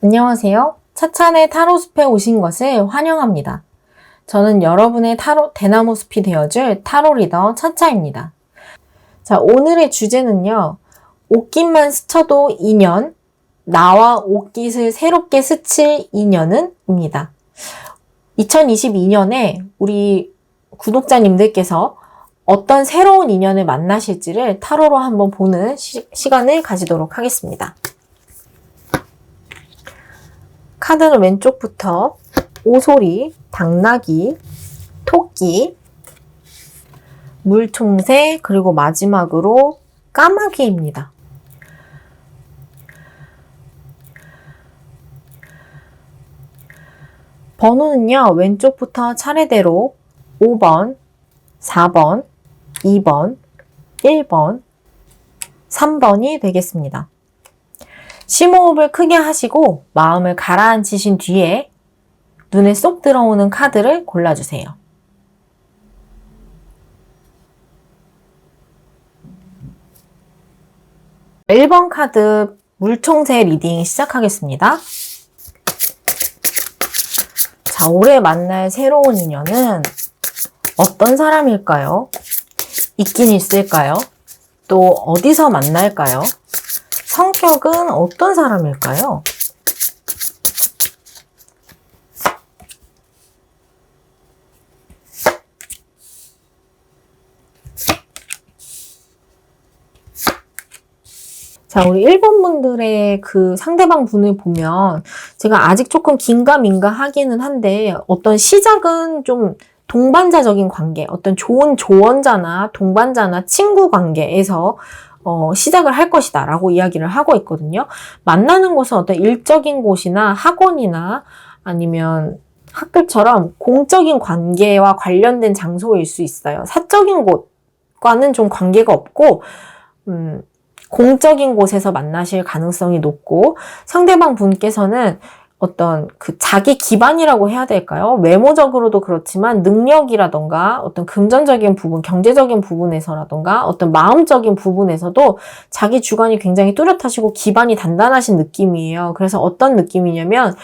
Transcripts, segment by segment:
안녕하세요. 차찬의 타로숲에 오신 것을 환영합니다. 저는 여러분의 대나무 숲이 되어줄 타로 리더 차차입니다. 자, 오늘의 주제는요. 옷깃만 스쳐도 인연, 나와 옷깃을 새롭게 스칠 인연은? 입니다. 2022년에 우리 구독자님들께서 어떤 새로운 인연을 만나실지를 타로로 한번 보는 시간을 가지도록 하겠습니다. 카드는 왼쪽부터 오소리, 당나귀, 토끼, 물총새, 그리고 마지막으로 까마귀입니다. 번호는요, 왼쪽부터 차례대로 5번, 4번, 2번, 1번, 3번이 되겠습니다. 심호흡을 크게 하시고 마음을 가라앉히신 뒤에 눈에 쏙 들어오는 카드를 골라주세요. 일 번 카드 물총새 리딩 시작하겠습니다. 자, 올해 만날 새로운 인연은 어떤 사람일까요? 있긴 있을까요? 또 어디서 만날까요? 성격은 어떤 사람일까요? 자, 우리 1번 분들의 그 상대방 분을 보면 제가 아직 조금 긴가민가 하기는 한데 어떤 시작은 좀 동반자적인 관계, 어떤 좋은 조언자나 동반자나 친구 관계에서 시작을 할 것이다 라고 이야기를 하고 있거든요. 만나는 곳은 어떤 일적인 곳이나 학원이나 아니면 학교처럼 공적인 관계와 관련된 장소일 수 있어요. 사적인 곳과는 좀 관계가 없고 공적인 곳에서 만나실 가능성이 높고 상대방 분께서는 어떤 그 자기 기반이라고 해야 될까요? 외모적으로도 그렇지만 능력이라던가 어떤 금전적인 부분, 경제적인 부분에서라던가 어떤 마음적인 부분에서도 자기 주관이 굉장히 뚜렷하시고 기반이 단단하신 느낌이에요. 그래서 어떤 느낌이냐면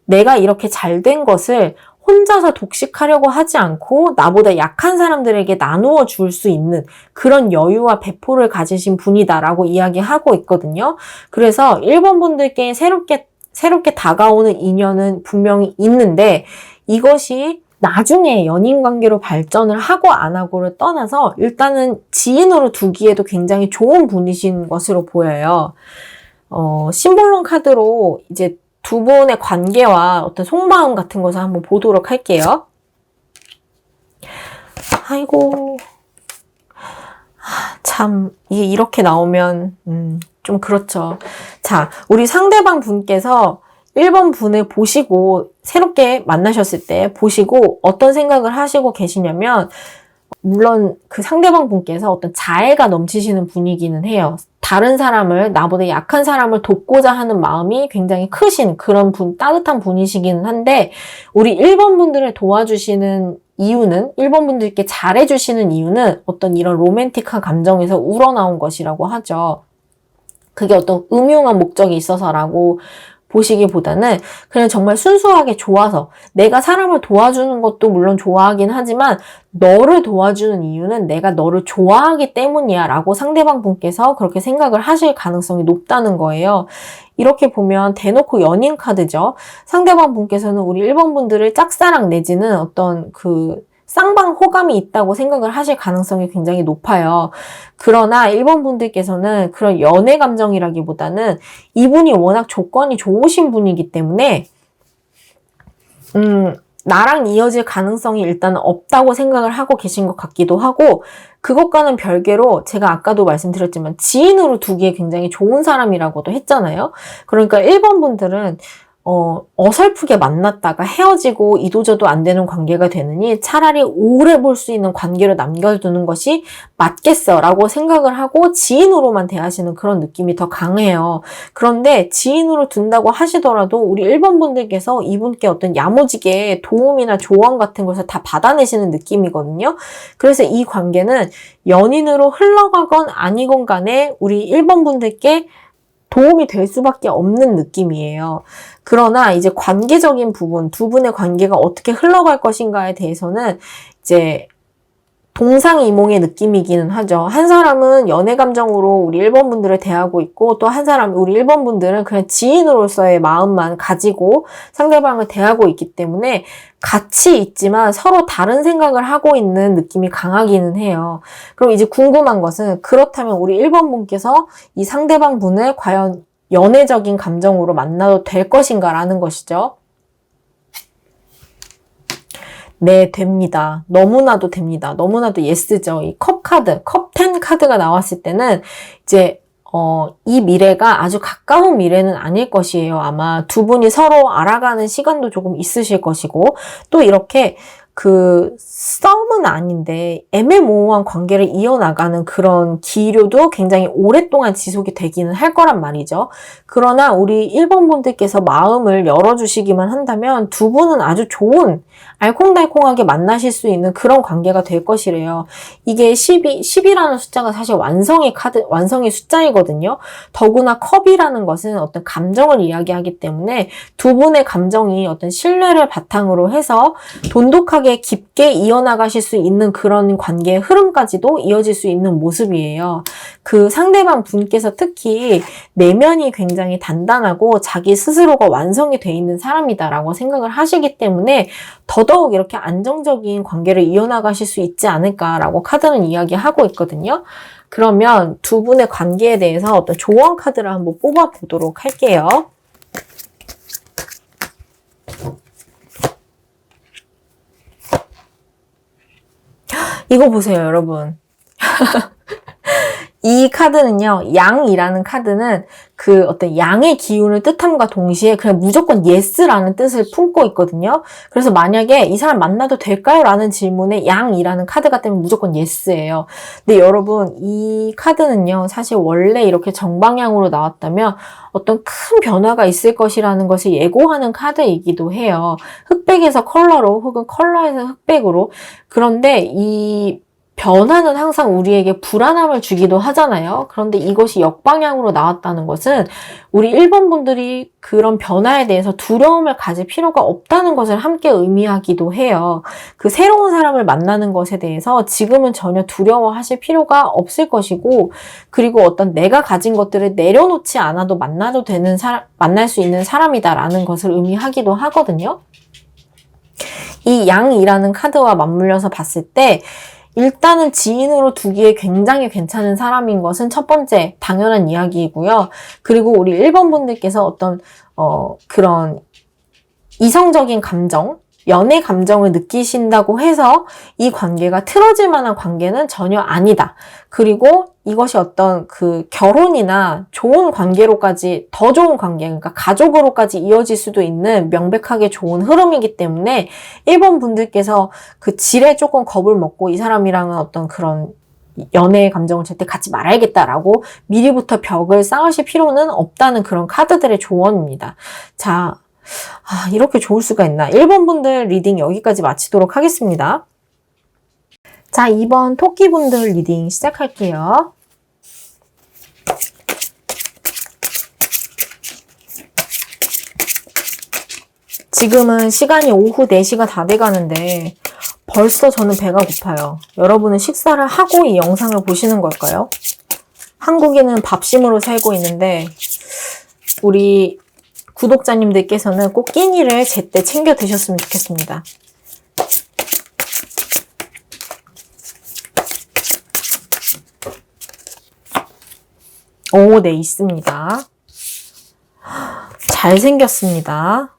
내가 이렇게 잘된 것을 혼자서 독식하려고 하지 않고 나보다 약한 사람들에게 나누어 줄 수 있는 그런 여유와 배포를 가지신 분이다라고 이야기하고 있거든요. 그래서 1번 분들께 새롭게 다가오는 인연은 분명히 있는데 이것이 나중에 연인 관계로 발전을 하고 안 하고를 떠나서 일단은 지인으로 두기에도 굉장히 좋은 분이신 것으로 보여요. 심볼론 카드로 이제 두 분의 관계와 어떤 속마음 같은 것을 한번 보도록 할게요. 아이고, 참 이게 이렇게 나오면 좀 그렇죠. 자, 우리 상대방 분께서 1번 분을 보시고 새롭게 만나셨을 때 보시고 어떤 생각을 하시고 계시냐면 물론 그 상대방 분께서 어떤 자애가 넘치시는 분이기는 해요. 다른 사람을, 나보다 약한 사람을 돕고자 하는 마음이 굉장히 크신 그런 따뜻한 분이시기는 한데 우리 1번 분들을 도와주시는 이유는 1번 분들께 잘해주시는 이유는 어떤 이런 로맨틱한 감정에서 우러나온 것이라고 하죠. 그게 어떤 음흉한 목적이 있어서라고 보시기보다는 그냥 정말 순수하게 좋아서 내가 사람을 도와주는 것도 물론 좋아하긴 하지만 너를 도와주는 이유는 내가 너를 좋아하기 때문이야 라고 상대방 분께서 그렇게 생각을 하실 가능성이 높다는 거예요. 이렇게 보면 대놓고 연인 카드죠. 상대방 분께서는 우리 1번 분들을 짝사랑 내지는 어떤 그 쌍방 호감이 있다고 생각을 하실 가능성이 굉장히 높아요. 그러나 1번 분들께서는 그런 연애 감정이라기보다는 이분이 워낙 조건이 좋으신 분이기 때문에 나랑 이어질 가능성이 일단 없다고 생각을 하고 계신 것 같기도 하고 그것과는 별개로 제가 아까도 말씀드렸지만 지인으로 두기에 굉장히 좋은 사람이라고도 했잖아요. 그러니까 1번 분들은 어설프게 만났다가 헤어지고 이도저도 안 되는 관계가 되느니 차라리 오래 볼 수 있는 관계로 남겨두는 것이 맞겠어 라고 생각을 하고 지인으로만 대하시는 그런 느낌이 더 강해요. 그런데 지인으로 둔다고 하시더라도 우리 1번 분들께서 이분께 어떤 야무지게 도움이나 조언 같은 것을 다 받아내시는 느낌이거든요. 그래서 이 관계는 연인으로 흘러가건 아니건 간에 우리 1번 분들께 도움이 될 수밖에 없는 느낌이에요. 그러나 이제 관계적인 부분, 두 분의 관계가 어떻게 흘러갈 것인가에 대해서는 이제 동상이몽의 느낌이기는 하죠. 한 사람은 연애 감정으로 우리 1번 분들을 대하고 있고, 또 한 사람, 우리 1번 분들은 그냥 지인으로서의 마음만 가지고 상대방을 대하고 있기 때문에 같이 있지만 서로 다른 생각을 하고 있는 느낌이 강하기는 해요. 그럼 이제 궁금한 것은, 그렇다면 우리 1번 분께서 이 상대방 분을 과연 연애적인 감정으로 만나도 될 것인가라는 것이죠. 네, 됩니다. 너무나도 됩니다. 너무나도 예스죠. 이 컵 카드, 컵 10 카드가 나왔을 때는 이제 이 미래가 아주 가까운 미래는 아닐 것이에요. 아마 두 분이 서로 알아가는 시간도 조금 있으실 것이고, 또 이렇게 썸은 아닌데 애매모호한 관계를 이어나가는 그런 기류도 굉장히 오랫동안 지속이 되기는 할 거란 말이죠. 그러나 우리 1번 분들께서 마음을 열어주시기만 한다면 두 분은 아주 좋은 알콩달콩하게 만나실 수 있는 그런 관계가 될 것이래요. 이게 10이라는 숫자가 사실 완성의 숫자이거든요. 더구나 컵이라는 것은 어떤 감정을 이야기하기 때문에 두 분의 감정이 어떤 신뢰를 바탕으로 해서 돈독하게 깊게 이어나가실 수 있는 그런 관계의 흐름까지도 이어질 수 있는 모습이에요. 그 상대방 분께서 특히 내면이 굉장히 단단하고 자기 스스로가 완성이 돼 있는 사람이다라고 생각을 하시기 때문에 더더욱 이렇게 안정적인 관계를 이어나가실 수 있지 않을까라고 카드는 이야기하고 있거든요. 그러면 두 분의 관계에 대해서 어떤 조언 카드를 한번 뽑아보도록 할게요. 이거 보세요, 여러분. 이 카드는요, 양이라는 카드는 그 어떤 양의 기운을 뜻함과 동시에 그냥 무조건 yes라는 뜻을 품고 있거든요. 그래서 만약에 이 사람 만나도 될까요? 라는 질문에 양이라는 카드가 뜨면 무조건 yes예요. 근데 여러분, 이 카드는요, 사실 원래 이렇게 정방향으로 나왔다면 어떤 큰 변화가 있을 것이라는 것을 예고하는 카드이기도 해요. 흑백에서 컬러로 혹은 컬러에서 흑백으로. 그런데 이 변화는 항상 우리에게 불안함을 주기도 하잖아요. 그런데 이것이 역방향으로 나왔다는 것은 우리 1번 분들이 그런 변화에 대해서 두려움을 가질 필요가 없다는 것을 함께 의미하기도 해요. 그 새로운 사람을 만나는 것에 대해서 지금은 전혀 두려워하실 필요가 없을 것이고, 그리고 어떤 내가 가진 것들을 내려놓지 않아도 만날 수 있는 사람이다라는 것을 의미하기도 하거든요. 이 양이라는 카드와 맞물려서 봤을 때 일단은 지인으로 두기에 굉장히 괜찮은 사람인 것은 첫 번째 당연한 이야기이고요. 그리고 우리 1번 분들께서 어떤 그런 이성적인 감정, 연애 감정을 느끼신다고 해서 이 관계가 틀어질 만한 관계는 전혀 아니다. 그리고 이것이 어떤 그 결혼이나 좋은 관계로까지, 더 좋은 관계, 그러니까 가족으로까지 이어질 수도 있는 명백하게 좋은 흐름이기 때문에 1번 분들께서 그 질에 조금 겁을 먹고 이 사람이랑은 어떤 그런 연애의 감정을 절대 갖지 말아야겠다라고 미리부터 벽을 쌓으실 필요는 없다는 그런 카드들의 조언입니다. 자, 이렇게 좋을 수가 있나. 1번 분들 리딩 여기까지 마치도록 하겠습니다. 자, 2번 토끼분들 리딩 시작할게요. 지금은 시간이 오후 4시가 다 돼가는데 벌써 저는 배가 고파요. 여러분은 식사를 하고 이 영상을 보시는 걸까요? 한국인은 밥심으로 살고 있는데 우리 구독자님들께서는 꼭 끼니를 제때 챙겨 드셨으면 좋겠습니다. 오, 네, 있습니다. 잘생겼습니다.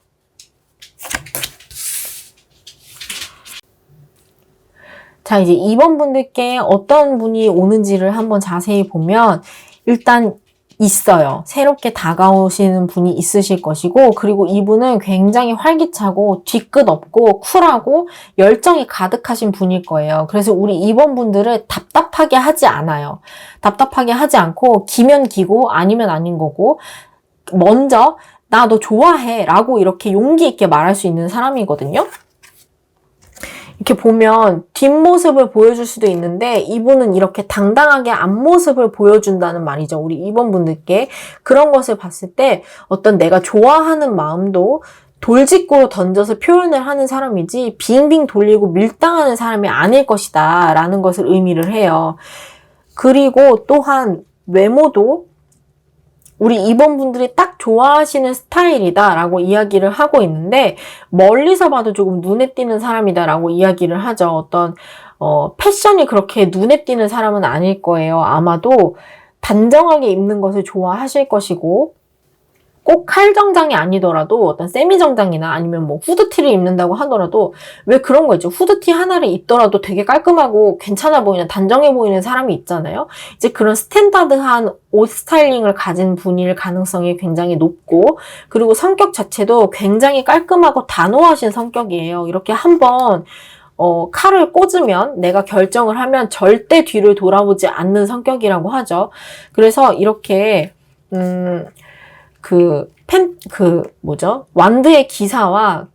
자, 이제 2번 분들께 어떤 분이 오는지를 한번 자세히 보면 일단 있어요. 새롭게 다가오시는 분이 있으실 것이고, 그리고 이분은 굉장히 활기차고 뒤끝 없고 쿨하고 열정이 가득하신 분일 거예요. 그래서 우리 2번 분들을 답답하게 하지 않아요. 답답하게 하지 않고 기면 기고 아니면 아닌 거고, 먼저 나 너 좋아해 라고 이렇게 용기 있게 말할 수 있는 사람이거든요. 이렇게 보면 뒷모습을 보여줄 수도 있는데 이분은 이렇게 당당하게 앞모습을 보여준다는 말이죠. 우리 2번 분들께 그런 것을 봤을 때 어떤 내가 좋아하는 마음도 돌직구로 던져서 표현을 하는 사람이지 빙빙 돌리고 밀당하는 사람이 아닐 것이다 라는 것을 의미를 해요. 그리고 또한 외모도 우리 2번 분들이 딱 좋아하시는 스타일이다 라고 이야기를 하고 있는데 멀리서 봐도 조금 눈에 띄는 사람이다 라고 이야기를 하죠. 어떤 패션이 그렇게 눈에 띄는 사람은 아닐 거예요. 아마도 단정하게 입는 것을 좋아하실 것이고 꼭 칼 정장이 아니더라도 어떤 세미 정장이나 아니면 뭐 후드티를 입는다고 하더라도 왜 그런 거 있죠. 후드티 하나를 입더라도 되게 깔끔하고 괜찮아 보이는 단정해 보이는 사람이 있잖아요. 이제 그런 스탠다드한 옷 스타일링을 가진 분일 가능성이 굉장히 높고 그리고 성격 자체도 굉장히 깔끔하고 단호하신 성격이에요. 이렇게 한번 칼을 꽂으면 내가 결정을 하면 절대 뒤를 돌아보지 않는 성격이라고 하죠. 그래서 이렇게 완드의 기사와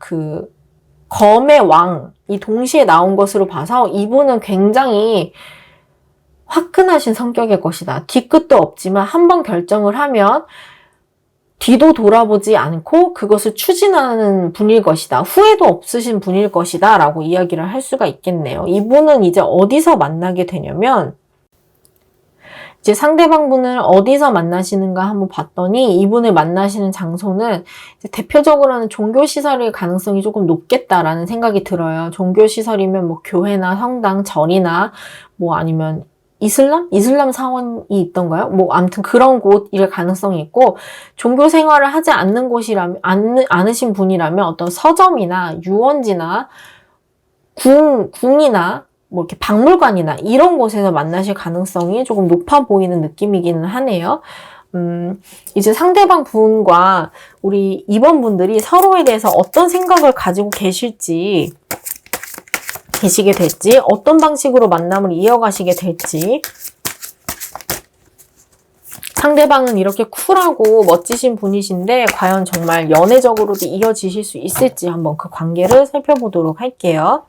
검의 왕이 동시에 나온 것으로 봐서 이분은 굉장히 화끈하신 성격일 것이다. 뒤끝도 없지만 한번 결정을 하면 뒤도 돌아보지 않고 그것을 추진하는 분일 것이다. 후회도 없으신 분일 것이다. 라고 이야기를 할 수가 있겠네요. 이분은 이제 어디서 만나게 되냐면 이제 상대방 분을 어디서 만나시는가 한번 봤더니 이분을 만나시는 장소는 이제 대표적으로는 종교시설일 가능성이 조금 높겠다라는 생각이 들어요. 종교시설이면 뭐 교회나 성당, 절이나 뭐 아니면 이슬람 사원이 있던가요? 뭐 아무튼 그런 곳일 가능성이 있고 종교 생활을 하지 않는 곳이라면 않으신 분이라면 어떤 서점이나 유원지나 궁이나 뭐 이렇게 박물관이나 이런 곳에서 만나실 가능성이 조금 높아 보이는 느낌이기는 하네요. 이제 상대방 분과 우리 2번 분들이 서로에 대해서 어떤 생각을 가지고 계시게 될지, 어떤 방식으로 만남을 이어가시게 될지. 상대방은 이렇게 쿨하고 멋지신 분이신데 과연 정말 연애적으로도 이어지실 수 있을지 한번 그 관계를 살펴보도록 할게요.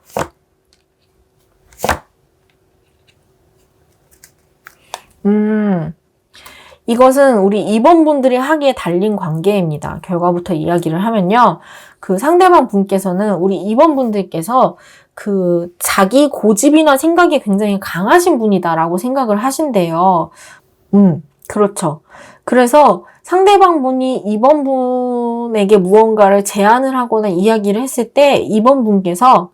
이것은 우리 2번 분들이 하기에 달린 관계입니다. 결과부터 이야기를 하면요. 그 상대방 분께서는 우리 2번 분들께서 자기 고집이나 생각이 굉장히 강하신 분이다라고 생각을 하신대요. 그렇죠. 그래서 상대방 분이 2번 분에게 무언가를 제안을 하거나 이야기를 했을 때 2번 분께서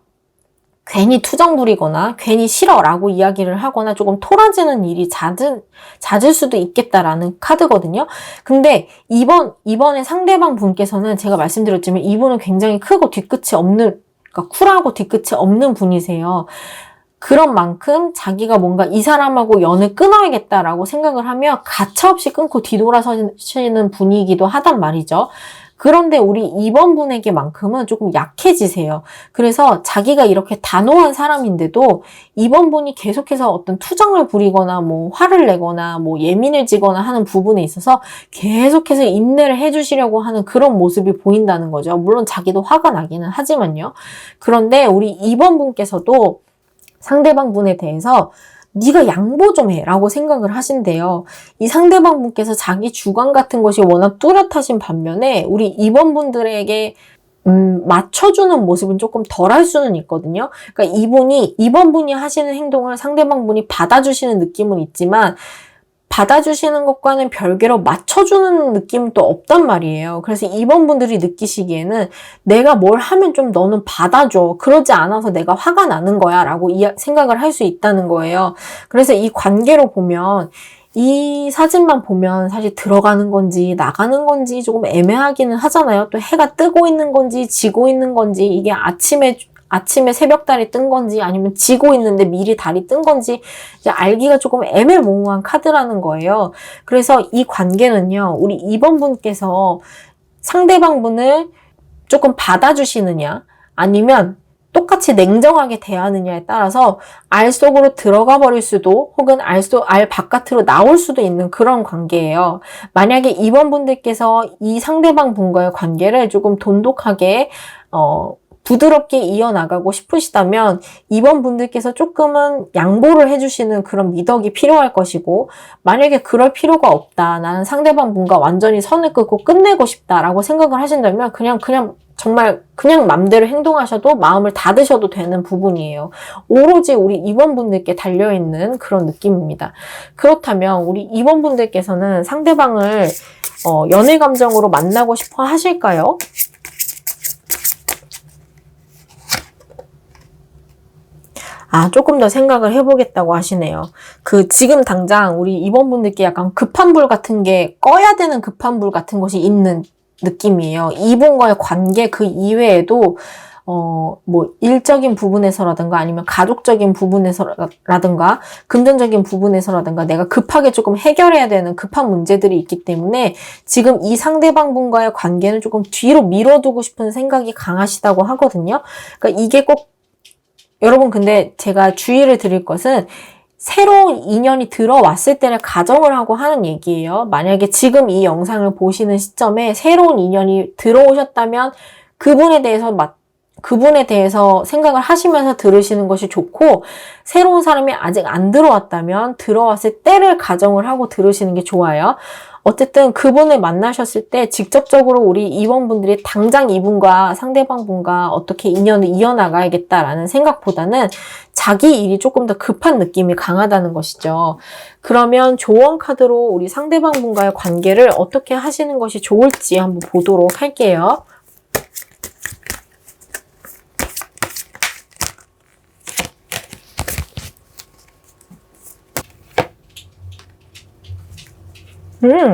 괜히 투정 부리거나 괜히 싫어라고 이야기를 하거나 조금 토라지는 일이 잦을 수도 있겠다라는 카드거든요. 근데 이번에 상대방 분께서는 제가 말씀드렸지만 이분은 굉장히 크고 뒤끝이 없는, 그러니까 쿨하고 뒤끝이 없는 분이세요. 그런 만큼 자기가 뭔가 이 사람하고 연을 끊어야겠다라고 생각을 하면 가차없이 끊고 뒤돌아서시는 분이기도 하단 말이죠. 그런데 우리 2번 분에게만큼은 조금 약해지세요. 그래서 자기가 이렇게 단호한 사람인데도 2번 분이 계속해서 어떤 투정을 부리거나 뭐 화를 내거나 뭐 예민해지거나 하는 부분에 있어서 계속해서 인내를 해주시려고 하는 그런 모습이 보인다는 거죠. 물론 자기도 화가 나기는 하지만요. 그런데 우리 2번 분께서도 상대방 분에 대해서 네가 양보 좀 해 라고 생각을 하신대요. 이 상대방 분께서 자기 주관 같은 것이 워낙 뚜렷하신 반면에 우리 2번 분들에게 맞춰주는 모습은 조금 덜 할 수는 있거든요. 그러니까 2번 분이 하시는 행동을 상대방 분이 받아주시는 느낌은 있지만 받아주시는 것과는 별개로 맞춰주는 느낌도 없단 말이에요. 그래서 2번 분들이 느끼시기에는 내가 뭘 하면 좀 너는 받아줘. 그러지 않아서 내가 화가 나는 거야 라고 생각을 할 수 있다는 거예요. 그래서 이 관계로 보면 이 사진만 보면 사실 들어가는 건지 나가는 건지 조금 애매하기는 하잖아요. 또 해가 뜨고 있는 건지 지고 있는 건지 이게 아침에 새벽달이 뜬 건지 아니면 지고 있는데 미리 달이 뜬 건지 이제 알기가 조금 애매모호한 카드라는 거예요. 그래서 이 관계는요. 우리 2번 분께서 상대방 분을 조금 받아주시느냐 아니면 똑같이 냉정하게 대하느냐에 따라서 알 속으로 들어가 버릴 수도 혹은 알 바깥으로 나올 수도 있는 그런 관계예요. 만약에 2번 분들께서 이 상대방 분과의 관계를 조금 돈독하게 부드럽게 이어나가고 싶으시다면 2번 분들께서 조금은 양보를 해주시는 그런 미덕이 필요할 것이고, 만약에 그럴 필요가 없다, 나는 상대방 분과 완전히 선을 긋고 끝내고 싶다라고 생각을 하신다면 그냥 정말 그냥 맘대로 행동하셔도 마음을 닫으셔도 되는 부분이에요. 오로지 우리 2번 분들께 달려있는 그런 느낌입니다. 그렇다면 우리 2번 분들께서는 상대방을 연애 감정으로 만나고 싶어 하실까요? 조금 더 생각을 해보겠다고 하시네요. 지금 당장 우리 2번 분들께 약간 급한 불 같은 게, 꺼야 되는 급한 불 같은 것이 있는 느낌이에요. 이분과의 관계 그 이외에도 뭐 일적인 부분에서라든가 아니면 가족적인 부분에서라든가 금전적인 부분에서라든가 내가 급하게 조금 해결해야 되는 급한 문제들이 있기 때문에 지금 이 상대방 분과의 관계는 조금 뒤로 밀어두고 싶은 생각이 강하시다고 하거든요. 그러니까 이게 꼭 여러분, 근데 제가 주의를 드릴 것은 새로운 인연이 들어왔을 때를 가정을 하고 하는 얘기예요. 만약에 지금 이 영상을 보시는 시점에 새로운 인연이 들어오셨다면 그분에 대해서 생각을 하시면서 들으시는 것이 좋고, 새로운 사람이 아직 안 들어왔다면 들어왔을 때를 가정을 하고 들으시는 게 좋아요. 어쨌든 그분을 만나셨을 때 직접적으로 우리 2번 분들이 당장 이분과 상대방 분과 어떻게 인연을 이어나가야겠다라는 생각보다는 자기 일이 조금 더 급한 느낌이 강하다는 것이죠. 그러면 조언 카드로 우리 상대방 분과의 관계를 어떻게 하시는 것이 좋을지 한번 보도록 할게요.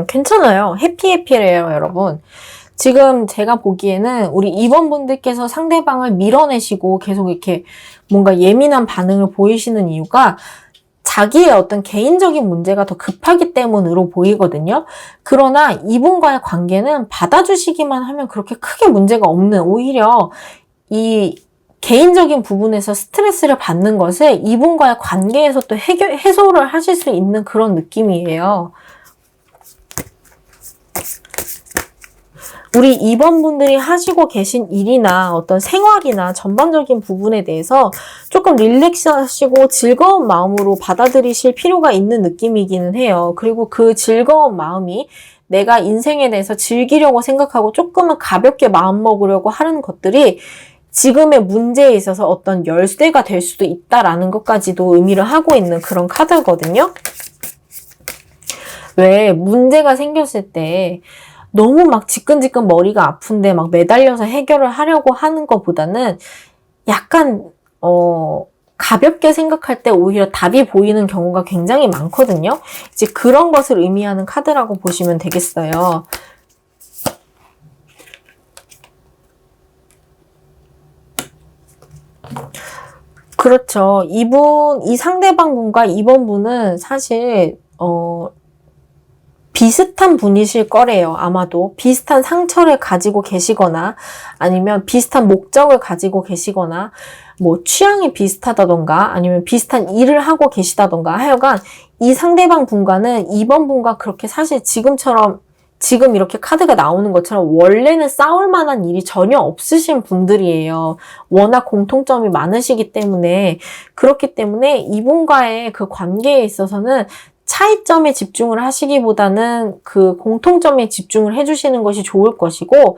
괜찮아요. 해피해피래요, 여러분. 지금 제가 보기에는 우리 2번 분들께서 상대방을 밀어내시고 계속 이렇게 뭔가 예민한 반응을 보이시는 이유가 자기의 어떤 개인적인 문제가 더 급하기 때문으로 보이거든요. 그러나 이분과의 관계는 받아주시기만 하면 그렇게 크게 문제가 없는, 오히려 이 개인적인 부분에서 스트레스를 받는 것을 이분과의 관계에서 또 해소를 하실 수 있는 그런 느낌이에요. 우리 2번 분들이 하시고 계신 일이나 어떤 생활이나 전반적인 부분에 대해서 조금 릴렉스하시고 즐거운 마음으로 받아들이실 필요가 있는 느낌이기는 해요. 그리고 그 즐거운 마음이 내가 인생에 대해서 즐기려고 생각하고 조금은 가볍게 마음먹으려고 하는 것들이 지금의 문제에 있어서 어떤 열쇠가 될 수도 있다라는 것까지도 의미를 하고 있는 그런 카드거든요. 왜 문제가 생겼을 때 너무 막 지끈지끈 머리가 아픈데 막 매달려서 해결을 하려고 하는 것보다는 약간 가볍게 생각할 때 오히려 답이 보이는 경우가 굉장히 많거든요. 이제 그런 것을 의미하는 카드라고 보시면 되겠어요. 그렇죠. 이 상대방 분과 이번 분은 사실 비슷한 분이실 거래요. 아마도 비슷한 상처를 가지고 계시거나 아니면 비슷한 목적을 가지고 계시거나 뭐 취향이 비슷하다던가 아니면 비슷한 일을 하고 계시다던가 하여간 이 상대방 분과는 이번 분과 그렇게 사실 지금 이렇게 카드가 나오는 것처럼 원래는 싸울 만한 일이 전혀 없으신 분들이에요. 워낙 공통점이 많으시기 때문에, 그렇기 때문에 이분과의 그 관계에 있어서는 차이점에 집중을 하시기보다는 그 공통점에 집중을 해주시는 것이 좋을 것이고,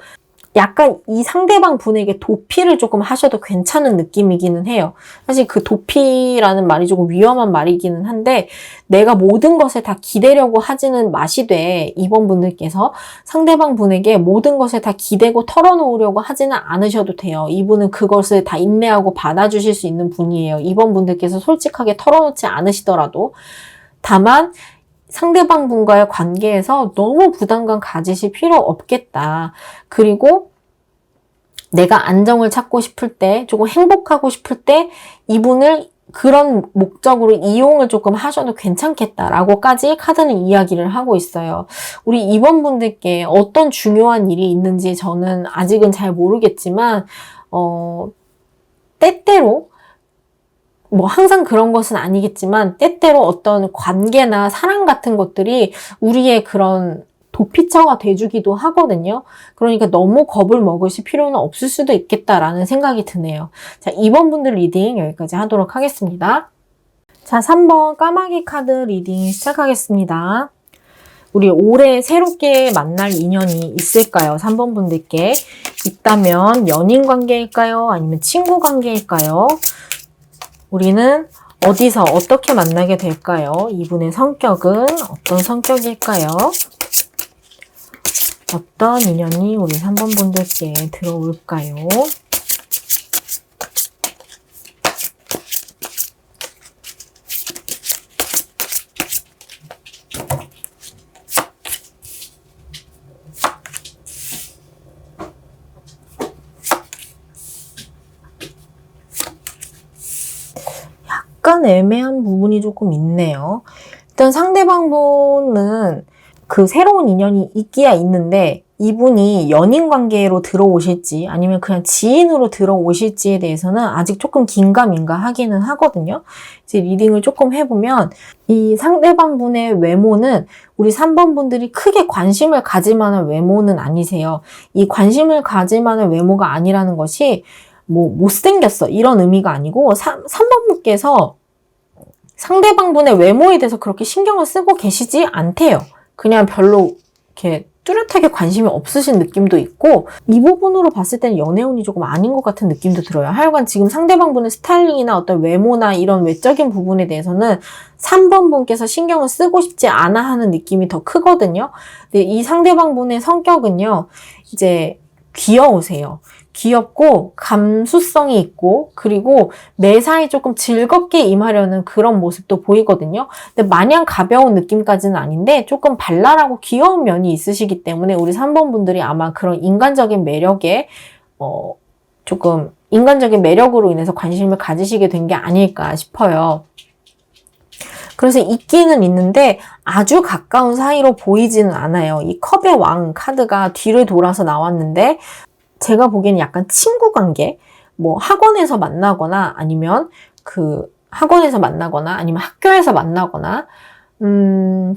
약간 이 상대방 분에게 도피를 조금 하셔도 괜찮은 느낌이기는 해요. 사실 그 도피라는 말이 조금 위험한 말이기는 한데, 내가 모든 것을 다 기대려고 하지는 마시되, 이번 분들께서 상대방 분에게 모든 것을 다 기대고 털어놓으려고 하지는 않으셔도 돼요. 이분은 그것을 다 인내하고 받아주실 수 있는 분이에요. 이번 분들께서 솔직하게 털어놓지 않으시더라도. 다만 상대방 분과의 관계에서 너무 부담감 가지실 필요 없겠다. 그리고 내가 안정을 찾고 싶을 때, 조금 행복하고 싶을 때 이분을 그런 목적으로 이용을 조금 하셔도 괜찮겠다라고까지 카드는 이야기를 하고 있어요. 우리 이번 분들께 어떤 중요한 일이 있는지 저는 아직은 잘 모르겠지만 때때로 뭐 항상 그런 것은 아니겠지만 때때로 어떤 관계나 사랑 같은 것들이 우리의 그런 도피처가 돼주기도 하거든요. 그러니까 너무 겁을 먹으실 필요는 없을 수도 있겠다라는 생각이 드네요. 자, 2번 분들 리딩 여기까지 하도록 하겠습니다. 자, 3번 까마귀 카드 리딩 시작하겠습니다. 우리 올해 새롭게 만날 인연이 있을까요? 3번 분들께. 있다면 연인 관계일까요? 아니면 친구 관계일까요? 우리는 어디서 어떻게 만나게 될까요? 이분의 성격은 어떤 성격일까요? 어떤 인연이 우리 3번 분들께 들어올까요? 약간 애매한 부분이 조금 있네요. 일단 상대방 분은 그 새로운 인연이 있기야 있는데 이분이 연인 관계로 들어오실지 아니면 그냥 지인으로 들어오실지에 대해서는 아직 조금 긴가민가 하기는 하거든요. 이제 리딩을 조금 해보면 이 상대방 분의 외모는 우리 3번 분들이 크게 관심을 가질 만한 외모는 아니세요. 이 관심을 가질 만한 외모가 아니라는 것이 뭐 못생겼어 이런 의미가 아니고 3번 분께서 상대방 분의 외모에 대해서 그렇게 신경을 쓰고 계시지 않대요. 그냥 별로 이렇게 뚜렷하게 관심이 없으신 느낌도 있고 이 부분으로 봤을 때는 연애운이 조금 아닌 것 같은 느낌도 들어요. 하여간 지금 상대방 분의 스타일링이나 어떤 외모나 이런 외적인 부분에 대해서는 3번 분께서 신경을 쓰고 싶지 않아 하는 느낌이 더 크거든요. 근데 이 상대방 분의 성격은요. 이제 귀여우세요. 귀엽고 감수성이 있고 그리고 매사에 조금 즐겁게 임하려는 그런 모습도 보이거든요. 근데 마냥 가벼운 느낌까지는 아닌데 조금 발랄하고 귀여운 면이 있으시기 때문에 우리 3번 분들이 아마 그런 인간적인 매력에 조금 인간적인 매력으로 인해서 관심을 가지시게 된 게 아닐까 싶어요. 그래서 있기는 있는데 아주 가까운 사이로 보이지는 않아요. 이 컵의 왕 카드가 뒤를 돌아서 나왔는데 제가 보기에는 약간 친구 관계, 뭐 학원에서 만나거나 아니면 학원에서 만나거나 아니면 학교에서 만나거나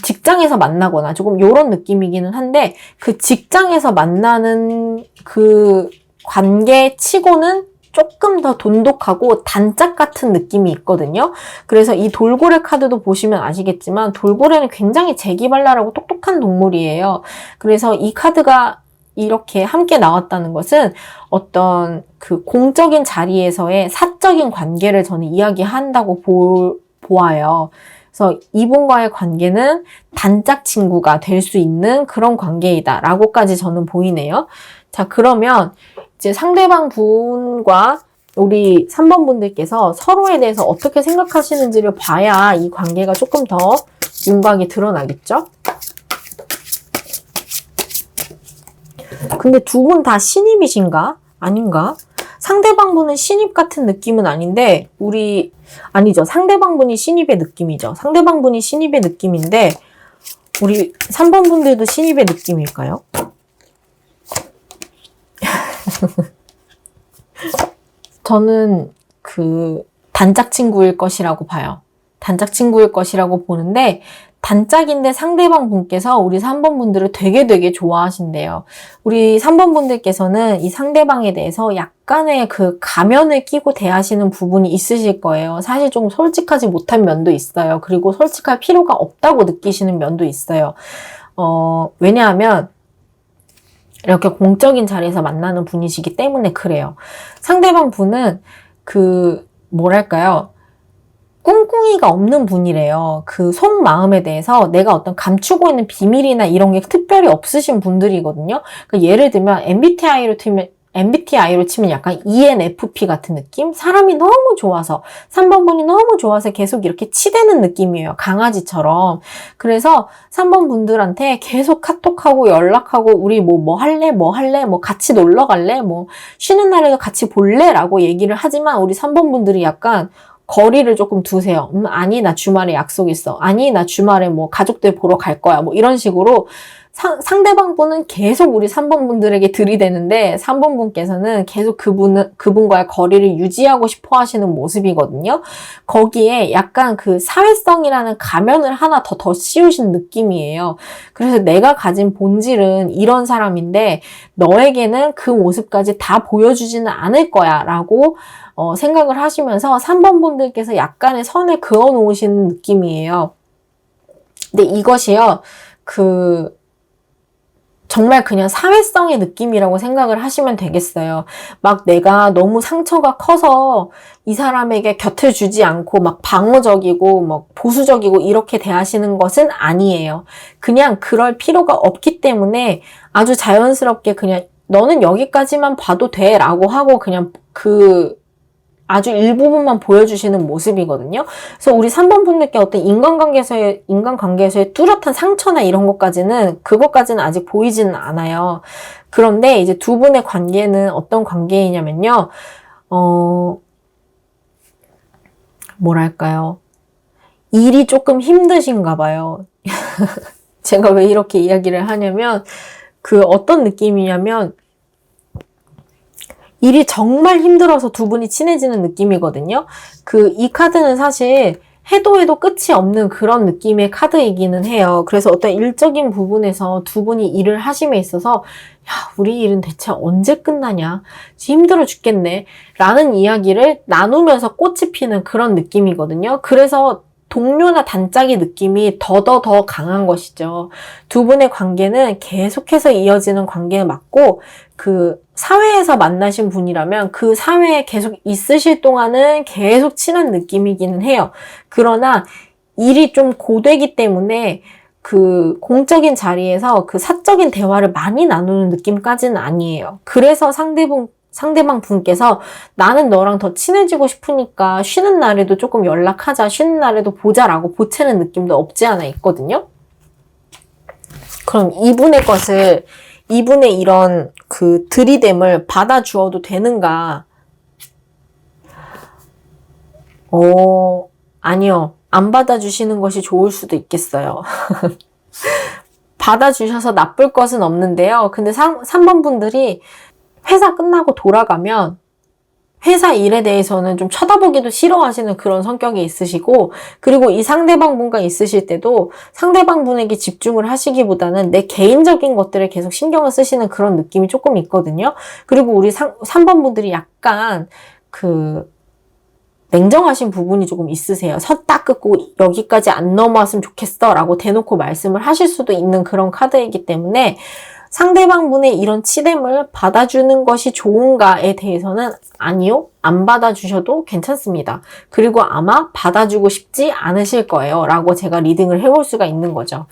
직장에서 만나거나 조금 이런 느낌이기는 한데 그 직장에서 만나는 그 관계 치고는 조금 더 돈독하고 단짝 같은 느낌이 있거든요. 그래서 이 돌고래 카드도 보시면 아시겠지만 돌고래는 굉장히 재기발랄하고 똑똑한 동물이에요. 그래서 이 카드가 이렇게 함께 나왔다는 것은 어떤 그 공적인 자리에서의 사적인 관계를 저는 이야기한다고 보아요. 그래서 이분과의 관계는 단짝 친구가 될 수 있는 그런 관계이다 라고까지 저는 보이네요. 자, 그러면 이제 상대방 분과 우리 3번 분들께서 서로에 대해서 어떻게 생각하시는지를 봐야 이 관계가 조금 더 윤곽이 드러나겠죠? 근데 두 분 다 신입이신가? 아닌가? 상대방 분은 신입 같은 느낌은 아닌데 아니죠. 상대방 분이 신입의 느낌이죠. 상대방 분이 신입의 느낌인데 우리 3번 분들도 신입의 느낌일까요? 저는 단짝 친구일 것이라고 봐요. 단짝 친구일 것이라고 보는데 단짝인데 상대방 분께서 우리 3번 분들을 되게 좋아하신대요. 우리 3번 분들께서는 이 상대방에 대해서 약간의 그 가면을 끼고 대하시는 부분이 있으실 거예요. 사실 좀 솔직하지 못한 면도 있어요. 그리고 솔직할 필요가 없다고 느끼시는 면도 있어요. 왜냐하면 이렇게 공적인 자리에서 만나는 분이시기 때문에 그래요. 상대방 분은 뭐랄까요? 꿍꿍이가 없는 분이래요. 그 속마음에 대해서 내가 어떤 감추고 있는 비밀이나 이런 게 특별히 없으신 분들이거든요. 그러니까 예를 들면 MBTI로 치면 약간 ENFP 같은 느낌? 사람이 너무 좋아서 3번 분이 너무 좋아서 계속 이렇게 치대는 느낌이에요. 강아지처럼. 그래서 3번 분들한테 계속 카톡하고 연락하고 우리 뭐 할래? 뭐 같이 놀러 갈래? 뭐 쉬는 날에도 같이 볼래? 라고 얘기를 하지만 우리 3번 분들이 약간 거리를 조금 두세요. 아니 나 주말에 약속 있어. 아니 나 주말에 뭐 가족들 보러 갈 거야. 뭐 이런 식으로 상대방 분은 계속 우리 3번 분들에게 들이대는데 3번 분께서는 계속 그분과의 거리를 유지하고 싶어 하시는 모습이거든요. 거기에 약간 그 사회성이라는 가면을 하나 더 씌우신 느낌이에요. 그래서 내가 가진 본질은 이런 사람인데 너에게는 그 모습까지 다 보여주지는 않을 거야 라고 생각을 하시면서 3번 분들께서 약간의 선을 그어 놓으시는 느낌이에요. 근데 이것이요, 정말 그냥 사회성의 느낌이라고 생각을 하시면 되겠어요. 막 내가 너무 상처가 커서 이 사람에게 곁을 주지 않고 막 방어적이고 막 보수적이고 이렇게 대하시는 것은 아니에요. 그냥 그럴 필요가 없기 때문에 아주 자연스럽게 그냥 너는 여기까지만 봐도 돼 라고 하고 그냥 아주 일부분만 보여주시는 모습이거든요. 그래서 우리 3번 분들께 어떤 인간관계에서의 뚜렷한 상처나 이런 그것까지는 아직 보이지는 않아요. 그런데 이제 두 분의 관계는 어떤 관계이냐면요. 뭐랄까요. 일이 조금 힘드신가 봐요. 제가 왜 이렇게 이야기를 하냐면, 어떤 느낌이냐면, 일이 정말 힘들어서 두 분이 친해지는 느낌이거든요. 이 카드는 사실 해도 끝이 없는 그런 느낌의 카드이기는 해요. 그래서 어떤 일적인 부분에서 두 분이 일을 하심에 있어서 야, 우리 일은 대체 언제 끝나냐? 힘들어 죽겠네. 라는 이야기를 나누면서 꽃이 피는 그런 느낌이거든요. 그래서 동료나 단짝의 느낌이 더 강한 것이죠. 두 분의 관계는 계속해서 이어지는 관계에 맞고 사회에서 만나신 분이라면 그 사회에 계속 있으실 동안은 계속 친한 느낌이기는 해요. 그러나 일이 좀 고되기 때문에 공적인 자리에서 사적인 대화를 많이 나누는 느낌까지는 아니에요. 그래서 상대방 분께서 나는 너랑 더 친해지고 싶으니까 쉬는 날에도 조금 연락하자, 쉬는 날에도 보자라고 보채는 느낌도 없지 않아 있거든요. 그럼 이분의 이런 들이댐을 받아주어도 되는가? 아니요. 안 받아주시는 것이 좋을 수도 있겠어요. 받아주셔서 나쁠 것은 없는데요. 근데 3번 분들이 회사 끝나고 돌아가면 회사 일에 대해서는 좀 쳐다보기도 싫어하시는 그런 성격이 있으시고, 그리고 이 상대방 분과 있으실 때도 상대방 분에게 집중을 하시기보다는 내 개인적인 것들에 계속 신경을 쓰시는 그런 느낌이 조금 있거든요. 그리고 우리 3번 분들이 약간 냉정하신 부분이 조금 있으세요. 선 딱 긋고 여기까지 안 넘어왔으면 좋겠어 라고 대놓고 말씀을 하실 수도 있는 그런 카드이기 때문에 상대방 분의 이런 치댐을 받아주는 것이 좋은가에 대해서는 아니요, 안 받아주셔도 괜찮습니다. 그리고 아마 받아주고 싶지 않으실 거예요 라고 제가 리딩을 해볼 수가 있는 거죠.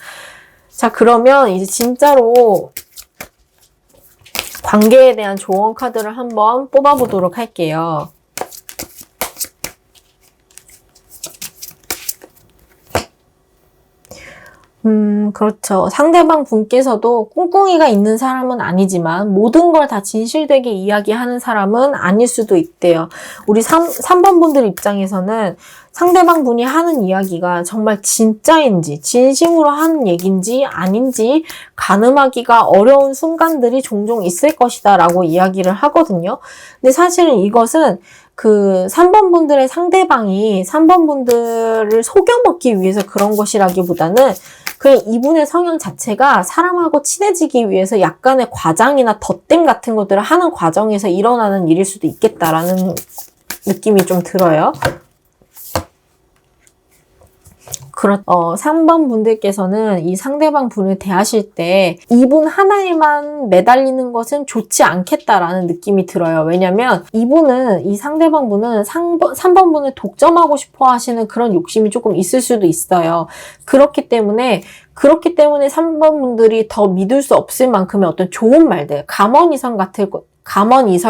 자, 그러면 이제 진짜로 관계에 대한 조언 카드를 한번 뽑아보도록 할게요. 그렇죠. 상대방 분께서도 꿍꿍이가 있는 사람은 아니지만 모든 걸 다 진실되게 이야기하는 사람은 아닐 수도 있대요. 우리 3번 분들 입장에서는 상대방 분이 하는 이야기가 정말 진짜인지, 진심으로 하는 얘기인지 아닌지 가늠하기가 어려운 순간들이 종종 있을 것이다 라고 이야기를 하거든요. 근데 사실은 이것은 3번 분들의 상대방이 3번 분들을 속여먹기 위해서 그런 것이라기보다는 그냥 이분의 성향 자체가 사람하고 친해지기 위해서 약간의 과장이나 덧댐 같은 것들을 하는 과정에서 일어나는 일일 수도 있겠다라는 느낌이 좀 들어요. 3번 분들께서는 이 상대방 분을 대하실 때 이분 하나에만 매달리는 것은 좋지 않겠다라는 느낌이 들어요. 왜냐면 이 상대방 분은 3번 분을 독점하고 싶어 하시는 그런 욕심이 조금 있을 수도 있어요. 그렇기 때문에 3번 분들이 더 믿을 수 없을 만큼의 어떤 좋은 말들, 감언이설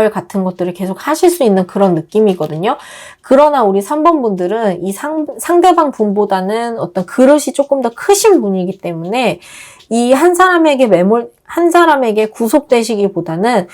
같은 것들을 계속 하실 수 있는 그런 느낌이거든요. 그러나 우리 3번 분들은 이 상대방 분보다는 어떤 그릇이 조금 더 크신 분이기 때문에 이 한 사람에게 구속되시기보다는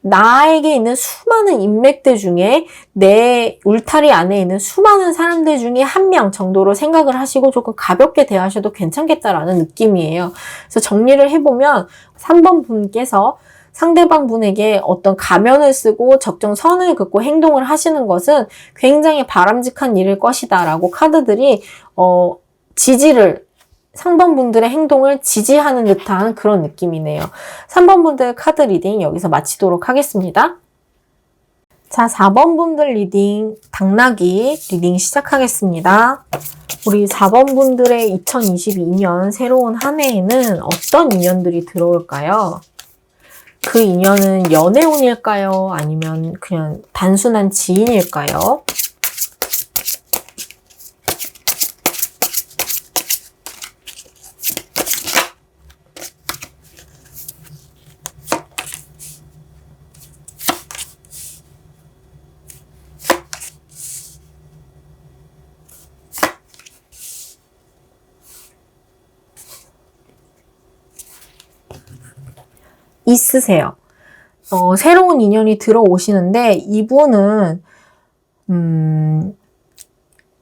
나에게 있는 수많은 인맥들 중에 내 울타리 안에 있는 수많은 사람들 중에 한 명 정도로 생각을 하시고 조금 가볍게 대하셔도 괜찮겠다라는 느낌이에요. 그래서 정리를 해보면 3번 분께서 상대방 분에게 어떤 가면을 쓰고 적정 선을 긋고 행동을 하시는 것은 굉장히 바람직한 일일 것이다 라고 카드들이 지지를 3번 분들의 행동을 지지하는 듯한 그런 느낌이네요. 3번 분들 카드 리딩 여기서 마치도록 하겠습니다. 자, 4번 분들 리딩, 당나귀 리딩 시작하겠습니다. 우리 4번 분들의 2022년 새로운 한 해에는 어떤 인연들이 들어올까요? 그 인연은 연애운일까요? 아니면 그냥 단순한 지인일까요? 있으세요. 새로운 인연이 들어오시는데 이분은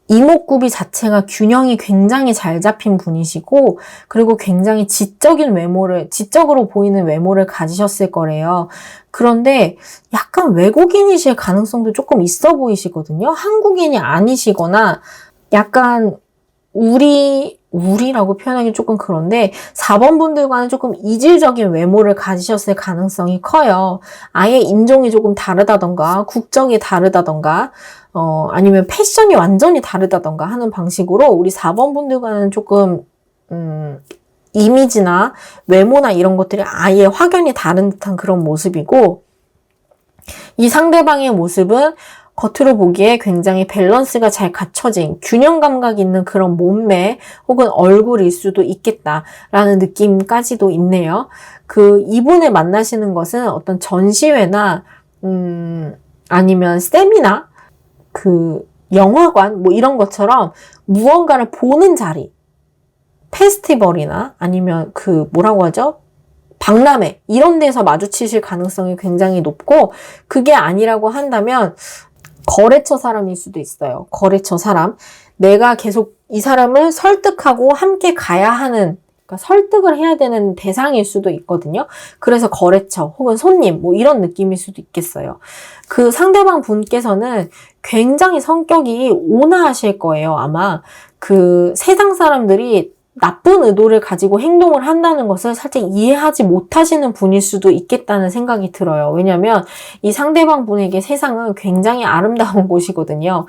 이목구비 자체가 균형이 굉장히 잘 잡힌 분이시고 그리고 굉장히 지적으로 보이는 외모를 가지셨을 거래요. 그런데 약간 외국인이실 가능성도 조금 있어 보이시거든요. 한국인이 아니시거나 약간 우리라고 표현하기 조금 그런데 4번 분들과는 조금 이질적인 외모를 가지셨을 가능성이 커요. 아예 인종이 조금 다르다던가 국적이 다르다던가 아니면 패션이 완전히 다르다던가 하는 방식으로 우리 4번 분들과는 조금 이미지나 외모나 이런 것들이 아예 확연히 다른 듯한 그런 모습이고 이 상대방의 모습은 겉으로 보기에 굉장히 밸런스가 잘 갖춰진 균형 감각 있는 그런 몸매 혹은 얼굴일 수도 있겠다라는 느낌까지도 있네요. 이분을 만나시는 것은 어떤 전시회나 아니면 세미나 영화관 뭐 이런 것처럼 무언가를 보는 자리 페스티벌이나 아니면 뭐라고 하죠? 박람회 이런 데서 마주치실 가능성이 굉장히 높고 그게 아니라고 한다면 거래처 사람일 수도 있어요. 거래처 사람. 내가 계속 이 사람을 설득하고 함께 가야 하는, 그러니까 설득을 해야 되는 대상일 수도 있거든요. 그래서 거래처 혹은 손님 뭐 이런 느낌일 수도 있겠어요. 그 상대방 분께서는 굉장히 성격이 온화하실 거예요. 아마 세상 사람들이 나쁜 의도를 가지고 행동을 한다는 것을 살짝 이해하지 못하시는 분일 수도 있겠다는 생각이 들어요. 왜냐면 이 상대방 분에게 세상은 굉장히 아름다운 곳이거든요.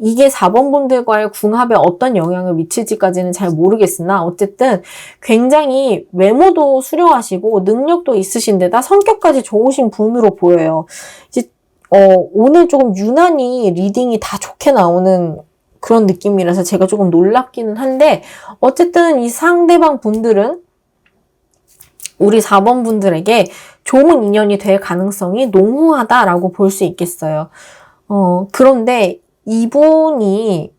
이게 4번 분들과의 궁합에 어떤 영향을 미칠지까지는 잘 모르겠으나 어쨌든 굉장히 외모도 수려하시고 능력도 있으신데다 성격까지 좋으신 분으로 보여요. 이제 오늘 조금 유난히 리딩이 다 좋게 나오는 그런 느낌이라서 제가 조금 놀랍기는 한데 어쨌든 이 상대방 분들은 우리 4번 분들에게 좋은 인연이 될 가능성이 농후하다라고 볼 수 있겠어요. 그런데 이분이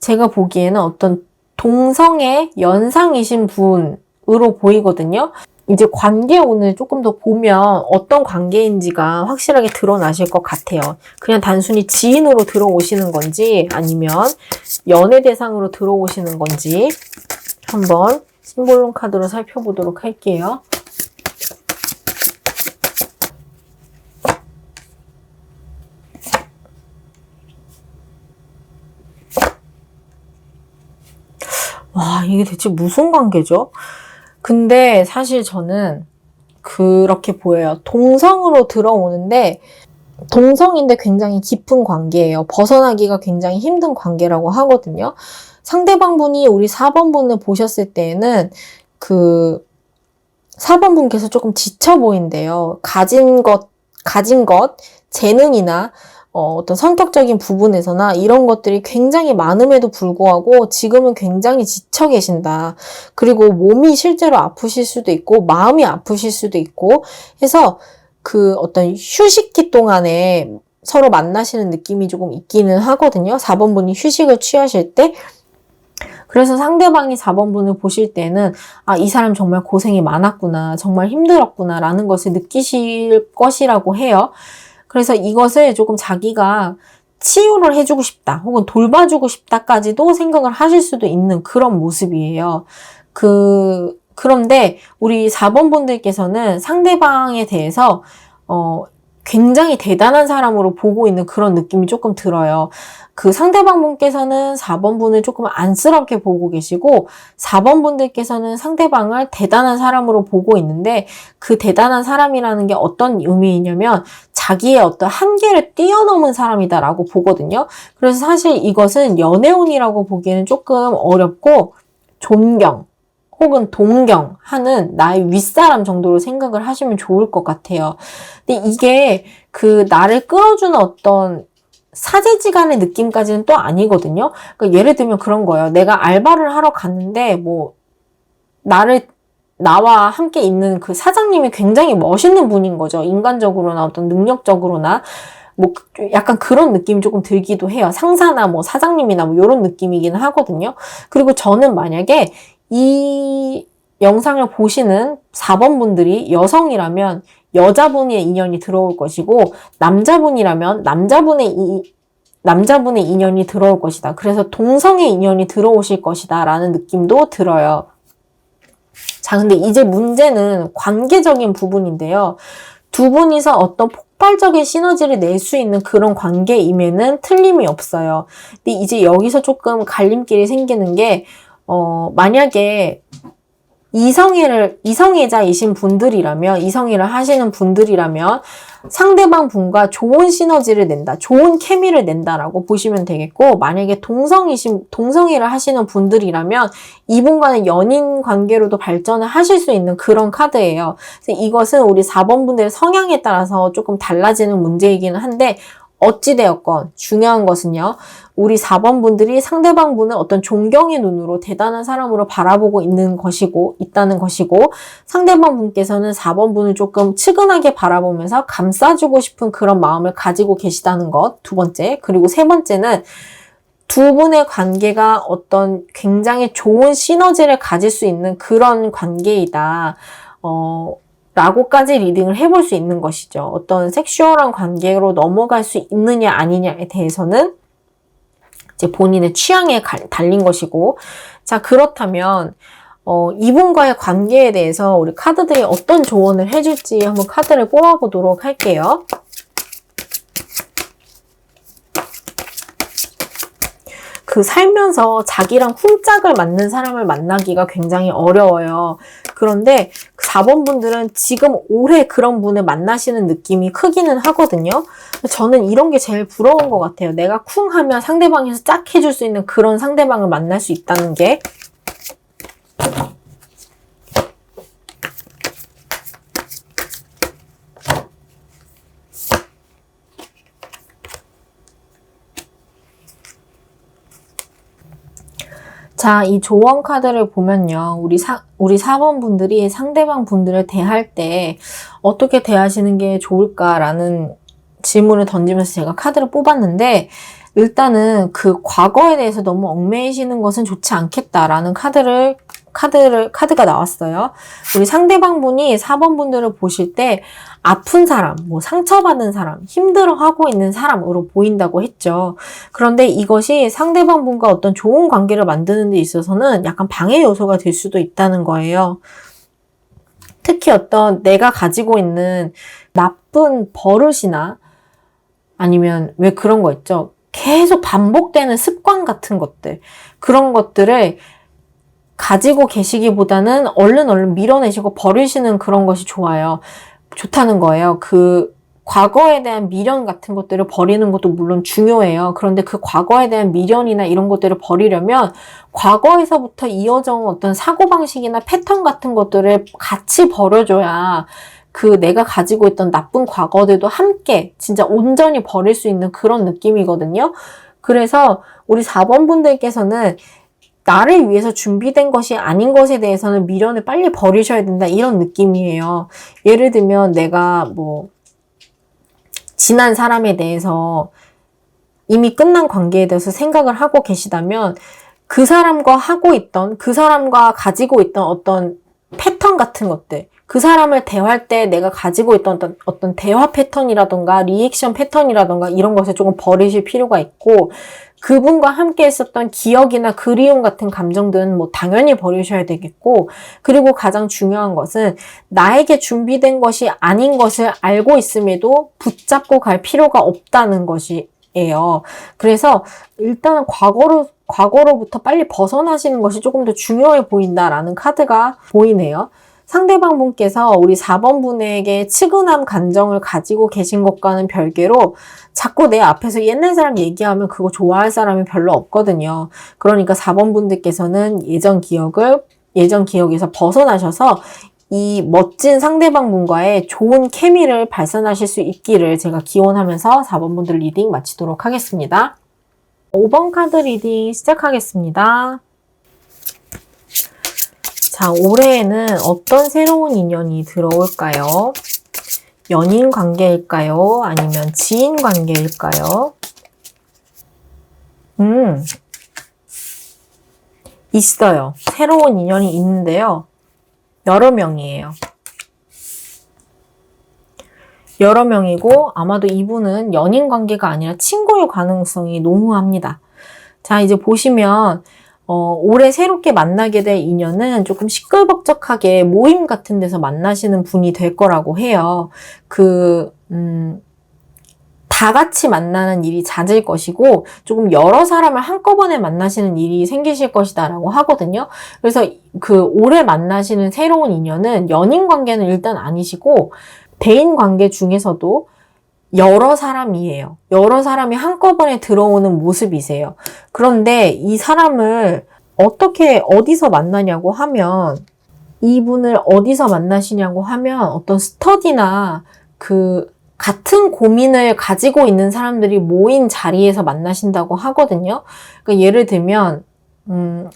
제가 보기에는 어떤 동성애 연상이신 분으로 보이거든요. 이제 관계운을 조금 더 보면 어떤 관계인지가 확실하게 드러나실 것 같아요. 그냥 단순히 지인으로 들어오시는 건지 아니면 연애 대상으로 들어오시는 건지 한번 심볼론 카드로 살펴보도록 할게요. 와, 이게 대체 무슨 관계죠? 근데 사실 저는 그렇게 보여요. 동성으로 들어오는데 동성인데 굉장히 깊은 관계예요. 벗어나기가 굉장히 힘든 관계라고 하거든요. 상대방 분이 우리 4번 분을 보셨을 때에는 4번 분께서 조금 지쳐 보인대요. 가진 것, 재능이나 어떤 성격적인 부분에서나 이런 것들이 굉장히 많음에도 불구하고 지금은 굉장히 지쳐 계신다. 그리고 몸이 실제로 아프실 수도 있고 마음이 아프실 수도 있고 해서 어떤 휴식기 동안에 서로 만나시는 느낌이 조금 있기는 하거든요. 4번 분이 휴식을 취하실 때 그래서 상대방이 4번분을 보실 때는 아, 이 사람 정말 고생이 많았구나, 정말 힘들었구나 라는 것을 느끼실 것이라고 해요. 그래서 이것을 조금 자기가 치유를 해주고 싶다 혹은 돌봐주고 싶다까지도 생각을 하실 수도 있는 그런 모습이에요. 그런데 우리 4번 분들께서는 상대방에 대해서 굉장히 대단한 사람으로 보고 있는 그런 느낌이 조금 들어요. 그 상대방 분께서는 4번 분을 조금 안쓰럽게 보고 계시고 4번 분들께서는 상대방을 대단한 사람으로 보고 있는데 그 대단한 사람이라는 게 어떤 의미이냐면 자기의 어떤 한계를 뛰어넘은 사람이다라고 보거든요. 그래서 사실 이것은 연애운이라고 보기에는 조금 어렵고 존경 혹은 동경하는 나의 윗사람 정도로 생각을 하시면 좋을 것 같아요. 근데 이게 그 나를 끌어주는 어떤 사제지간의 느낌까지는 또 아니거든요. 그러니까 예를 들면 그런 거예요. 내가 알바를 하러 갔는데 뭐 나와 함께 있는 그 사장님이 굉장히 멋있는 분인 거죠. 인간적으로나 어떤 능력적으로나 뭐 약간 그런 느낌이 조금 들기도 해요. 상사나 뭐 사장님이나 뭐 이런 느낌이기는 하거든요. 그리고 저는 만약에 이 영상을 보시는 4번 분들이 여성이라면 여자분의 인연이 들어올 것이고 남자분이라면 남자분의 인연이 들어올 것이다. 그래서 동성의 인연이 들어오실 것이다 라는 느낌도 들어요. 자, 근데 이제 문제는 관계적인 부분인데요. 두 분이서 어떤 폭발적인 시너지를 낼 수 있는 그런 관계임에는 틀림이 없어요. 근데 이제 여기서 조금 갈림길이 생기는 게 만약에 이성애자이신 분들이라면, 이성애를 하시는 분들이라면 상대방 분과 좋은 시너지를 낸다, 좋은 케미를 낸다라고 보시면 되겠고, 만약에 동성애를 하시는 분들이라면 이분과는 연인 관계로도 발전을 하실 수 있는 그런 카드예요. 그래서 이것은 우리 4번 분들의 성향에 따라서 조금 달라지는 문제이기는 한데, 어찌되었건 중요한 것은요. 우리 4번 분들이 상대방 분을 어떤 존경의 눈으로 대단한 사람으로 바라보고 있다는 것이고 상대방 분께서는 4번 분을 조금 측은하게 바라보면서 감싸주고 싶은 그런 마음을 가지고 계시다는 것, 두 번째. 그리고 세 번째는 두 분의 관계가 어떤 굉장히 좋은 시너지를 가질 수 있는 그런 관계이다. 라고까지 리딩을 해볼 수 있는 것이죠. 어떤 섹슈얼한 관계로 넘어갈 수 있느냐 아니냐에 대해서는 이제 본인의 취향에 달린 것이고, 자, 그렇다면 이분과의 관계에 대해서 우리 카드들이 어떤 조언을 해줄지 한번 카드를 뽑아보도록 할게요. 그 살면서 자기랑 쿵짝을 맞는 사람을 만나기가 굉장히 어려워요. 그런데 4번 분들은 지금 올해 그런 분을 만나시는 느낌이 크기는 하거든요. 저는 이런 게 제일 부러운 것 같아요. 내가 쿵 하면 상대방에서 짝 해줄 수 있는 그런 상대방을 만날 수 있다는 게. 자, 이 조언 카드를 보면요. 우리 4번 분들이 상대방 분들을 대할 때 어떻게 대하시는 게 좋을까라는 질문을 던지면서 제가 카드를 뽑았는데, 일단은 그 과거에 대해서 너무 얽매이시는 것은 좋지 않겠다라는 카드가 나왔어요. 우리 상대방 분이 4번 분들을 보실 때 아픈 사람, 뭐 상처받은 사람, 힘들어하고 있는 사람으로 보인다고 했죠. 그런데 이것이 상대방 분과 어떤 좋은 관계를 만드는 데 있어서는 약간 방해 요소가 될 수도 있다는 거예요. 특히 어떤 내가 가지고 있는 나쁜 버릇이나 아니면 왜 그런 거 있죠? 계속 반복되는 습관 같은 것들, 그런 것들을 가지고 계시기보다는 얼른 밀어내시고 버리시는 그런 것이 좋다는 거예요. 그 과거에 대한 미련 같은 것들을 버리는 것도 물론 중요해요. 그런데 그 과거에 대한 미련이나 이런 것들을 버리려면 과거에서부터 이어져 온 어떤 사고방식이나 패턴 같은 것들을 같이 버려줘야 그 내가 가지고 있던 나쁜 과거들도 함께 진짜 온전히 버릴 수 있는 그런 느낌이거든요. 그래서 우리 4번 분들께서는 나를 위해서 준비된 것이 아닌 것에 대해서는 미련을 빨리 버리셔야 된다, 이런 느낌이에요. 예를 들면 내가 뭐 지난 사람에 대해서 이미 끝난 관계에 대해서 생각을 하고 계시다면 그 사람과 하고 있던, 그 사람과 가지고 있던 어떤 패턴 같은 것들, 그 사람을 대화할 때 내가 가지고 있던 어떤 대화 패턴이라던가 리액션 패턴이라던가 이런 것을 조금 버리실 필요가 있고, 그분과 함께 했었던 기억이나 그리움 같은 감정들은 뭐 당연히 버리셔야 되겠고, 그리고 가장 중요한 것은 나에게 준비된 것이 아닌 것을 알고 있음에도 붙잡고 갈 필요가 없다는 것이에요. 그래서 일단은 과거로부터 빨리 벗어나시는 것이 조금 더 중요해 보인다라는 카드가 보이네요. 상대방 분께서 우리 4번 분에게 측은한 감정을 가지고 계신 것과는 별개로 자꾸 내 앞에서 옛날 사람 얘기하면 그거 좋아할 사람이 별로 없거든요. 그러니까 4번 분들께서는 예전 기억에서 벗어나셔서 이 멋진 상대방 분과의 좋은 케미를 발산하실 수 있기를 제가 기원하면서 4번 분들 리딩 마치도록 하겠습니다. 5번 카드 리딩 시작하겠습니다. 자, 올해에는 어떤 새로운 인연이 들어올까요? 연인 관계일까요? 아니면 지인 관계일까요? 있어요. 새로운 인연이 있는데요. 여러 명이에요. 여러 명이고 아마도 이분은 연인 관계가 아니라 친구일 가능성이 농후합니다. 자, 이제 보시면 올해 새롭게 만나게 될 인연은 조금 시끌벅적하게 모임 같은 데서 만나시는 분이 될 거라고 해요. 다 같이 만나는 일이 잦을 것이고 조금 여러 사람을 한꺼번에 만나시는 일이 생기실 것이다라고 하거든요. 그래서 올해 만나시는 새로운 인연은 연인 관계는 일단 아니시고 대인 관계 중에서도 여러 사람이에요. 여러 사람이 한꺼번에 들어오는 모습이세요. 그런데 이 사람을 어디서 만나냐고 하면, 이분을 어디서 만나시냐고 하면 어떤 스터디나 같은 고민을 가지고 있는 사람들이 모인 자리에서 만나신다고 하거든요. 그러니까 예를 들면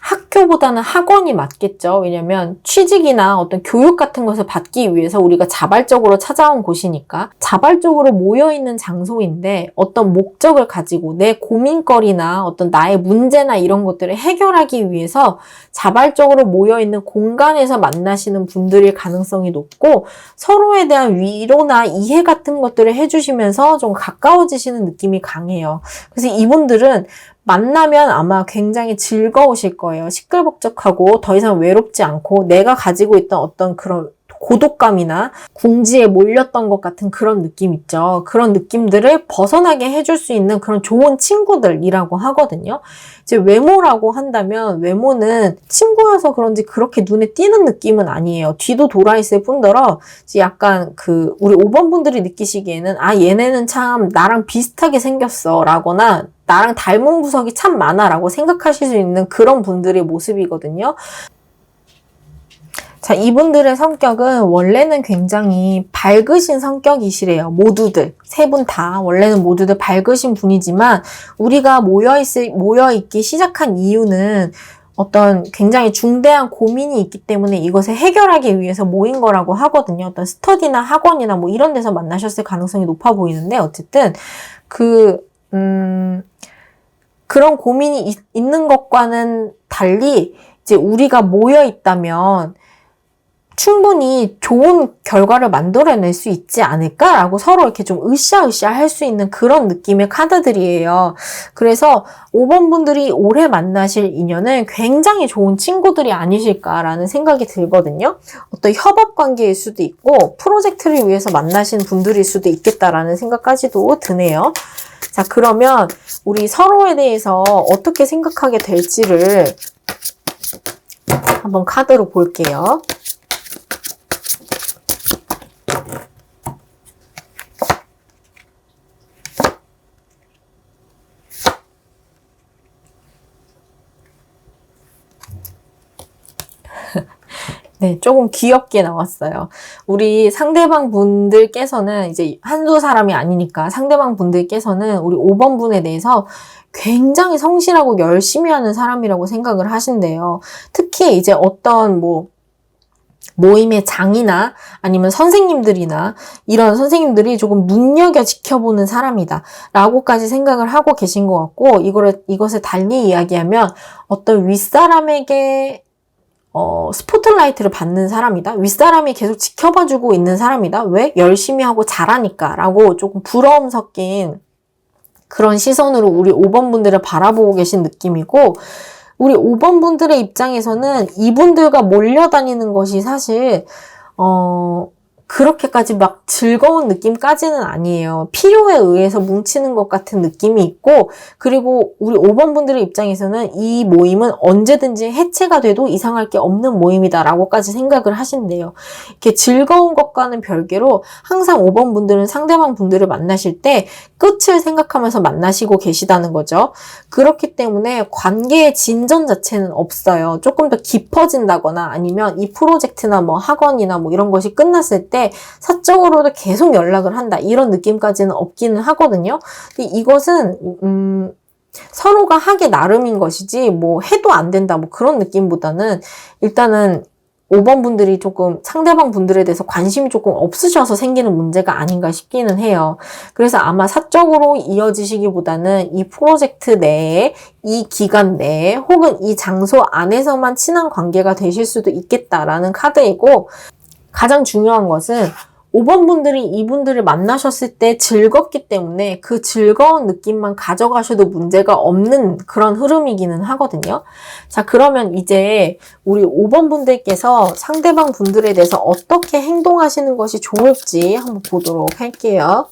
학교보다는 학원이 맞겠죠. 왜냐면 취직이나 어떤 교육 같은 것을 받기 위해서 우리가 자발적으로 찾아온 곳이니까 자발적으로 모여있는 장소인데 어떤 목적을 가지고 내 고민거리나 어떤 나의 문제나 이런 것들을 해결하기 위해서 자발적으로 모여있는 공간에서 만나시는 분들일 가능성이 높고 서로에 대한 위로나 이해 같은 것들을 해주시면서 좀 가까워지시는 느낌이 강해요. 그래서 이분들은 만나면 아마 굉장히 즐거우실 거예요. 시끌벅적하고 더 이상 외롭지 않고 내가 가지고 있던 어떤 그런 고독감이나 궁지에 몰렸던 것 같은 그런 느낌 있죠. 그런 느낌들을 벗어나게 해줄 수 있는 그런 좋은 친구들이라고 하거든요. 이제 외모라고 한다면 외모는 친구여서 그런지 그렇게 눈에 띄는 느낌은 아니에요. 뒤도 돌아있을 뿐더러 약간 우리 5번 분들이 느끼시기에는 얘네는 참 나랑 비슷하게 생겼어 라거나 나랑 닮은 구석이 참 많아 라고 생각하실 수 있는 그런 분들의 모습이거든요. 자, 이분들의 성격은 원래는 굉장히 밝으신 성격이시래요. 모두들. 세 분 다. 원래는 모두들 밝으신 분이지만 우리가 모여있기 시작한 이유는 어떤 굉장히 중대한 고민이 있기 때문에 이것을 해결하기 위해서 모인 거라고 하거든요. 어떤 스터디나 학원이나 뭐 이런 데서 만나셨을 가능성이 높아 보이는데 어쨌든 그런 고민이 있는 것과는 달리 이제 우리가 모여 있다면 충분히 좋은 결과를 만들어낼 수 있지 않을까라고 서로 이렇게 좀 으쌰으쌰 할 수 있는 그런 느낌의 카드들이에요. 그래서 5번 분들이 올해 만나실 인연은 굉장히 좋은 친구들이 아니실까라는 생각이 들거든요. 어떤 협업 관계일 수도 있고 프로젝트를 위해서 만나신 분들일 수도 있겠다라는 생각까지도 드네요. 자, 그러면 우리 서로에 대해서 어떻게 생각하게 될지를 한번 카드로 볼게요. 네, 조금 귀엽게 나왔어요. 우리 상대방 분들께서는 이제 한두 사람이 아니니까 상대방 분들께서는 우리 5번 분에 대해서 굉장히 성실하고 열심히 하는 사람이라고 생각을 하신대요. 특히 이제 어떤 모임의 장이나 아니면 선생님들이나 이런 선생님들이 조금 눈여겨 지켜보는 사람이다 라고까지 생각을 하고 계신 것 같고, 이것을 달리 이야기하면 어떤 윗사람에게 스포트라이트를 받는 사람이다. 윗사람이 계속 지켜봐주고 있는 사람이다. 왜? 열심히 하고 잘하니까 라고 조금 부러움 섞인 그런 시선으로 우리 5번 분들을 바라보고 계신 느낌이고, 우리 5번 분들의 입장에서는 이분들과 몰려다니는 것이 사실 그렇게까지 막 즐거운 느낌까지는 아니에요. 필요에 의해서 뭉치는 것 같은 느낌이 있고, 그리고 우리 5번 분들의 입장에서는 이 모임은 언제든지 해체가 돼도 이상할 게 없는 모임이다라고까지 생각을 하신대요. 이렇게 즐거운 것과는 별개로 항상 5번 분들은 상대방 분들을 만나실 때 끝을 생각하면서 만나시고 계시다는 거죠. 그렇기 때문에 관계의 진전 자체는 없어요. 조금 더 깊어진다거나 아니면 이 프로젝트나 뭐 학원이나 뭐 이런 것이 끝났을 때 사적으로도 계속 연락을 한다 이런 느낌까지는 없기는 하거든요. 근데 이것은 서로가 하기 나름인 것이지 뭐 해도 안 된다 뭐 그런 느낌보다는 일단은 5번 분들이 조금 상대방 분들에 대해서 관심이 조금 없으셔서 생기는 문제가 아닌가 싶기는 해요. 그래서 아마 사적으로 이어지시기보다는 이 프로젝트 내에, 이 기간 내에, 혹은 이 장소 안에서만 친한 관계가 되실 수도 있겠다라는 카드이고, 가장 중요한 것은 5번 분들이 이분들을 만나셨을 때 즐겁기 때문에 그 즐거운 느낌만 가져가셔도 문제가 없는 그런 흐름이기는 하거든요. 자, 그러면 이제 우리 5번 분들께서 상대방 분들에 대해서 어떻게 행동하시는 것이 좋을지 한번 보도록 할게요.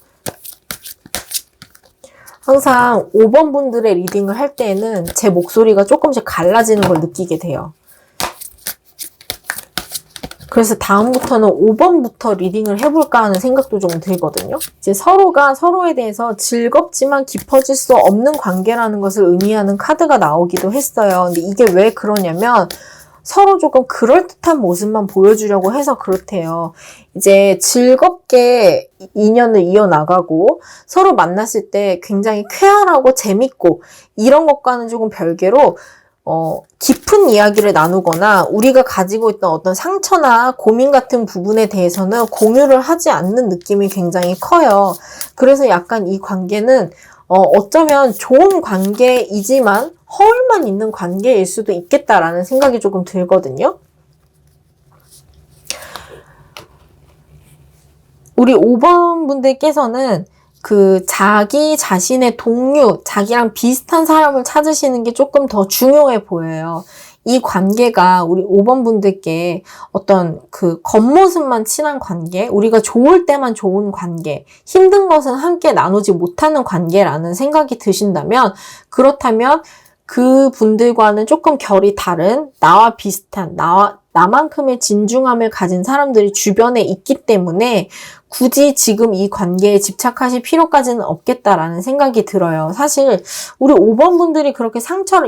항상 5번 분들의 리딩을 할 때에는 제 목소리가 조금씩 갈라지는 걸 느끼게 돼요. 그래서 다음부터는 5번부터 리딩을 해볼까 하는 생각도 좀 들거든요. 이제 서로가 서로에 대해서 즐겁지만 깊어질 수 없는 관계라는 것을 의미하는 카드가 나오기도 했어요. 근데 이게 왜 그러냐면 서로 조금 그럴듯한 모습만 보여주려고 해서 그렇대요. 이제 즐겁게 인연을 이어나가고 서로 만났을 때 굉장히 쾌활하고 재밌고 이런 것과는 조금 별개로 깊은 이야기를 나누거나 우리가 가지고 있던 어떤 상처나 고민 같은 부분에 대해서는 공유를 하지 않는 느낌이 굉장히 커요. 그래서 약간 이 관계는 어쩌면 좋은 관계이지만 허울만 있는 관계일 수도 있겠다라는 생각이 조금 들거든요. 우리 5번 분들께서는 자기 자신의 동료, 자기랑 비슷한 사람을 찾으시는 게 조금 더 중요해 보여요. 이 관계가 우리 5번 분들께 어떤 겉모습만 친한 관계, 우리가 좋을 때만 좋은 관계, 힘든 것은 함께 나누지 못하는 관계라는 생각이 드신다면, 그렇다면 그 분들과는 조금 결이 다른, 나와 비슷한, 나만큼의 진중함을 가진 사람들이 주변에 있기 때문에 굳이 지금 이 관계에 집착하실 필요까지는 없겠다라는 생각이 들어요. 사실 우리 5번 분들이 그렇게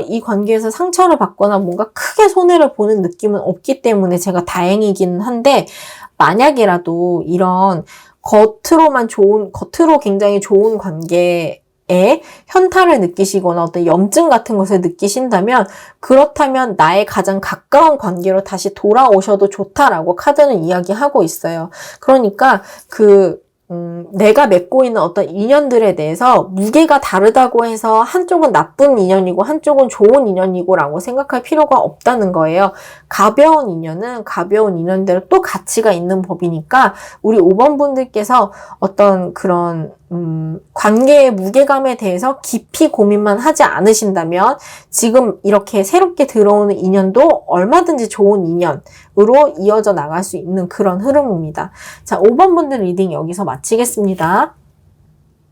이 관계에서 상처를 받거나 뭔가 크게 손해를 보는 느낌은 없기 때문에 제가 다행이기는 한데, 만약이라도 이런 겉으로 굉장히 좋은 관계에 현타를 느끼시거나 어떤 염증 같은 것을 느끼신다면, 그렇다면 나의 가장 가까운 관계로 다시 돌아오셔도 좋다라고 카드는 이야기하고 있어요. 그러니까 내가 맺고 있는 어떤 인연들에 대해서 무게가 다르다고 해서 한쪽은 나쁜 인연이고 한쪽은 좋은 인연이고 라고 생각할 필요가 없다는 거예요. 가벼운 인연은 가벼운 인연대로 또 가치가 있는 법이니까 우리 5번 분들께서 어떤 그런 관계의 무게감에 대해서 깊이 고민만 하지 않으신다면 지금 이렇게 새롭게 들어오는 인연도 얼마든지 좋은 인연으로 이어져 나갈 수 있는 그런 흐름입니다. 자, 5번 분들 리딩 여기서 마치겠습니다.